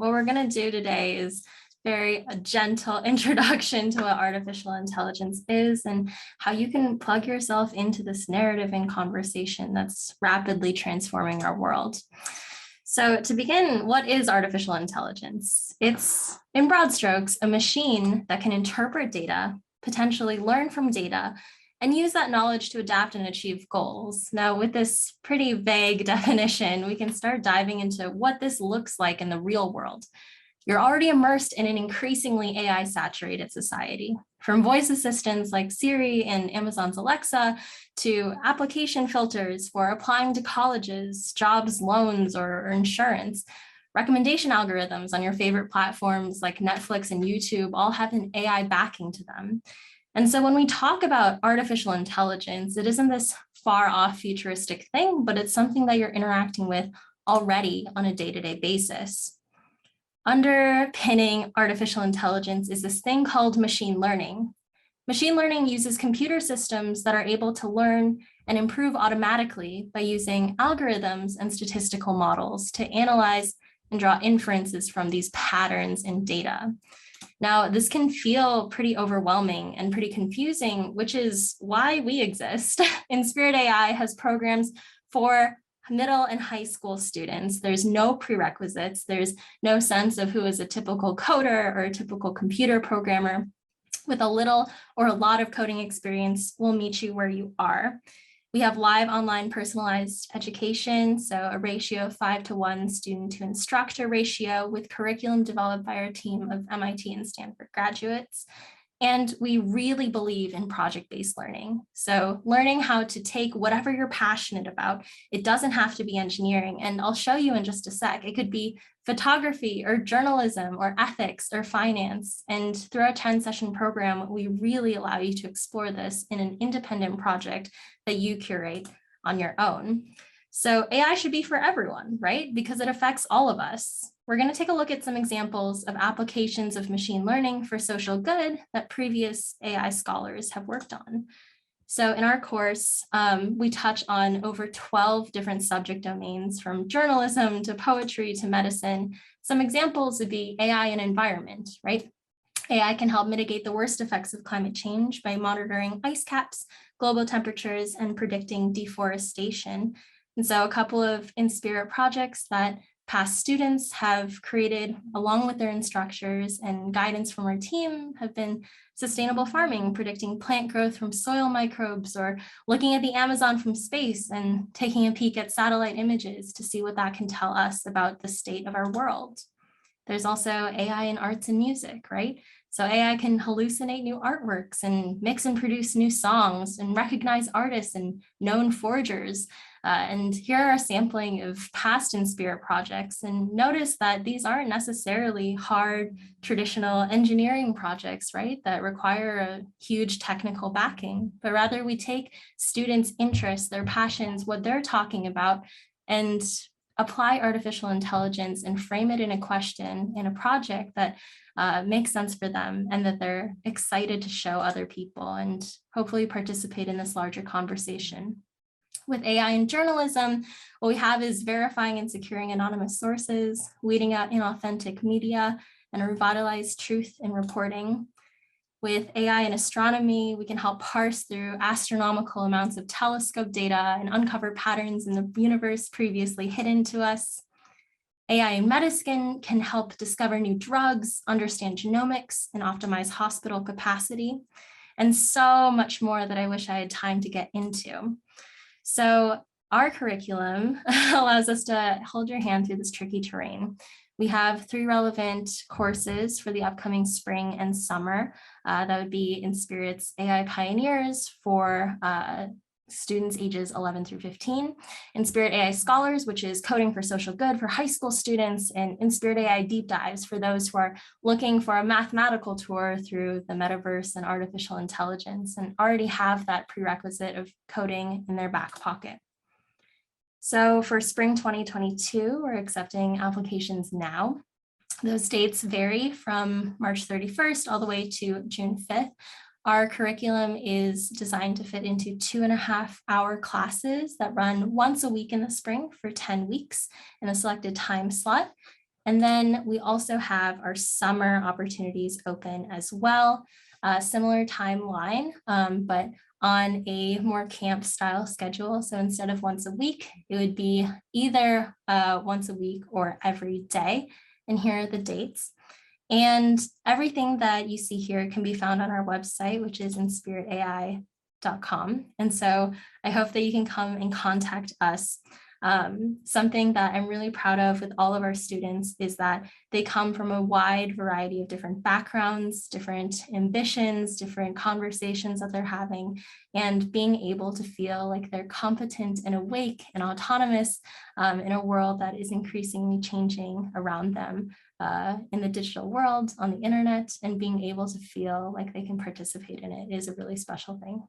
what we're going to do today is very a gentle introduction to what artificial intelligence is and how you can plug yourself into this narrative and conversation that's rapidly transforming our world. So to begin, what is artificial intelligence? It's, in broad strokes, a machine that can interpret data, potentially learn from data, and use that knowledge to adapt and achieve goals. Now, with this pretty vague definition, we can start diving into what this looks like in the real world. You're already immersed in an increasingly AI-saturated society, from voice assistants like Siri and Amazon's Alexa to application filters for applying to colleges, jobs, loans, or insurance. Recommendation algorithms on your favorite platforms like Netflix and YouTube all have an AI backing to them. And so when we talk about artificial intelligence, it isn't this far off futuristic thing, but it's something that you're interacting with already on a day-to-day basis. Underpinning artificial intelligence is this thing called machine learning. Machine learning uses computer systems that are able to learn and improve automatically by using algorithms and statistical models to analyze and draw inferences from these patterns in data. Now, this can feel pretty overwhelming and pretty confusing, which is why we exist. Inspirit AI has programs for middle and high school students. There's no prerequisites. There's no sense of who is a typical coder or a typical computer programmer. With a little or a lot of coding experience, we'll meet you where you are. We have live online personalized education, so a ratio of 5:1 student to instructor ratio with curriculum developed by our team of MIT and Stanford graduates. And we really believe in project-based learning. So learning how to take whatever you're passionate about, it doesn't have to be engineering. And I'll show you in just a sec. It could be photography or journalism or ethics or finance. And through our 10-session program, we really allow you to explore this in an independent project that you curate on your own. So AI should be for everyone, right? Because it affects all of us. We're going to take a look at some examples of applications of machine learning for social good that previous AI scholars have worked on. So in our course, we touch on over 12 different subject domains, from journalism to poetry to medicine. Some examples would be AI and environment, right? AI can help mitigate the worst effects of climate change by monitoring ice caps, global temperatures, and predicting deforestation. And so a couple of Inspirit projects that past students have created along with their instructors and guidance from our team have been sustainable farming, predicting plant growth from soil microbes, or looking at the Amazon from space and taking a peek at satellite images to see what that can tell us about the state of our world. There's also AI in arts and music, right? So AI can hallucinate new artworks and mix and produce new songs and recognize artists and known forgers. And here are a sampling of past Inspirit projects. And notice that these aren't necessarily hard, traditional engineering projects, right, that require a huge technical backing, but rather we take students' interests, their passions, what they're talking about, and apply artificial intelligence and frame it in a question in a project that makes sense for them and that they're excited to show other people and hopefully participate in this larger conversation. With AI in journalism, what we have is verifying and securing anonymous sources, weeding out inauthentic media, and revitalize truth in reporting. With AI in astronomy, we can help parse through astronomical amounts of telescope data and uncover patterns in the universe previously hidden to us. AI in medicine can help discover new drugs, understand genomics, and optimize hospital capacity, and so much more that I wish I had time to get into. So our curriculum allows us to hold your hand through this tricky terrain. We have 3 relevant courses for the upcoming spring and summer. That would be Inspirit's AI Pioneers for students ages 11 through 15, Inspirit AI Scholars, which is coding for social good for high school students, and Inspirit AI Deep Dives for those who are looking for a mathematical tour through the metaverse and artificial intelligence and already have that prerequisite of coding in their back pocket. So for spring 2022, we're accepting applications now. Those dates vary from March 31st all the way to June 5th. Our curriculum is designed to fit into 2.5-hour classes that run once a week in the spring for 10 weeks in a selected time slot. And then we also have our summer opportunities open as well, similar timeline, but on a more camp style schedule. So instead of once a week, it would be either once a week or every day. And here are the dates. And everything that you see here can be found on our website, which is inspiritai.com. And so I hope that you can come and contact us. Something that I'm really proud of with all of our students is that they come from a wide variety of different backgrounds, different ambitions, different conversations that they're having, and being able to feel like they're competent and awake and autonomous in a world that is increasingly changing around them in the digital world, on the internet, and being able to feel like they can participate in it is a really special thing.